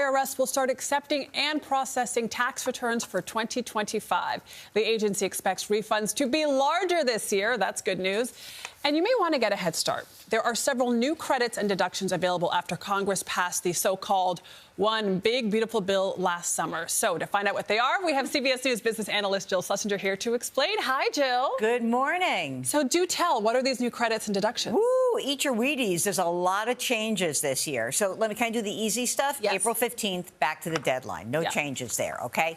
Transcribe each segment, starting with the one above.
IRS will start accepting and processing tax returns for 2025. The agency expects refunds to be larger this year. That's good news. And you may want to get a head start. There are several new credits and deductions available after Congress passed the so-called One Big Beautiful Bill last summer. So to find out what they are, we have CBS News business analyst Jill Schlesinger here to explain. Hi, Jill. Good morning. So do tell, what are these new credits and deductions? Woo, eat your Wheaties. There's a lot of changes this year. So can I do the easy stuff? Yes. April 15th, back to the deadline. No changes there, okay?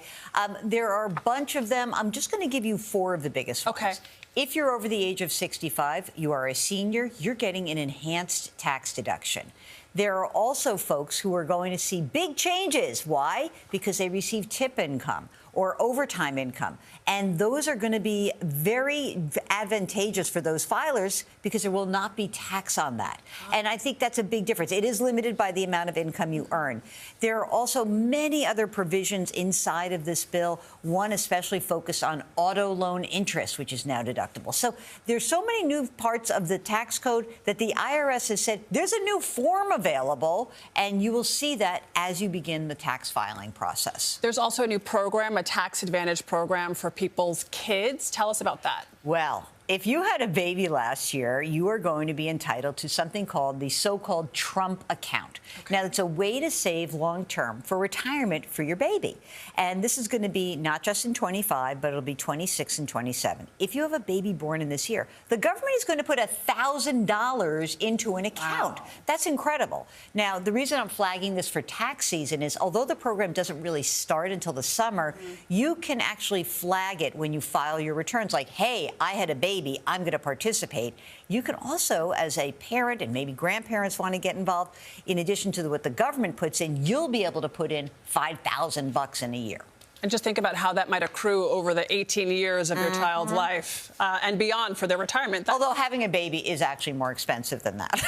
There are a bunch of them. I'm just going to give you 4 of the biggest ones. Okay. If you're over the age of 65, you are a senior, you're getting an enhanced tax deduction. There are also folks who are going to see big changes. Why? Because they receive tip income or overtime income. And those are going to be very advantageous for those filers because there will not be tax on that. And I think that's a big difference. It is limited by the amount of income you earn. There are also many other provisions inside of this bill, one especially focused on auto loan interest, which is now deductible. So there's so many new parts of the tax code that the IRS has said there's a new form available, and you will see that as you begin the tax filing process. There's also a new program, a tax advantage program for people's kids. Tell us about that. Well, if you had a baby last year, you are going to be entitled to something called the so-called Trump account. Okay. Now, it's a way to save long-term for retirement for your baby. And this is going to be not just in 25, but it'll be 26 and 27. If you have a baby born in this year, the government is going to put $1,000 into an account. Wow. That's incredible. Now, the reason I'm flagging this for tax season is although the program doesn't really start until the summer, you can actually flag it when you file your returns like, hey, I had a baby, I'm going to participate. You can also, as a parent and maybe grandparents want to get involved, in addition to what the government puts in, you'll be able to put in $5,000 in a year. And just think about how that might accrue over the 18 years of your child's life and beyond for their retirement. Although having a baby is actually more expensive than that.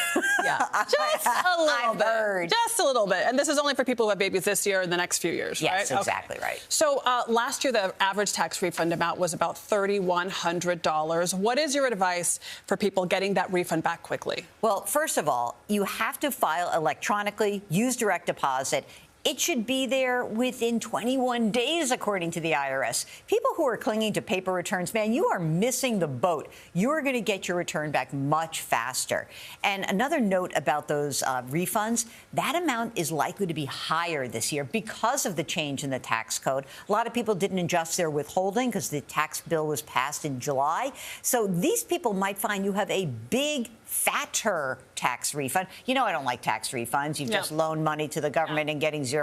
Yeah, just a little bit. Heard. Just a little bit. And this is only for people who have babies this year and the next few years, right? Yes, exactly right. So last year, the average tax refund amount was about $3,100. What is your advice for people getting that refund back quickly? Well, first of all, you have to file electronically, use direct deposit. It should be there within 21 days, according to the IRS. People who are clinging to paper returns, man, you are missing the boat. You are going to get your return back much faster. And another note about those refunds, that amount is likely to be higher this year because of the change in the tax code. A lot of people didn't adjust their withholding because the tax bill was passed in July. So these people might find you have a big, fatter tax refund. You know I don't like tax refunds. You've just loaned money to the government and getting 0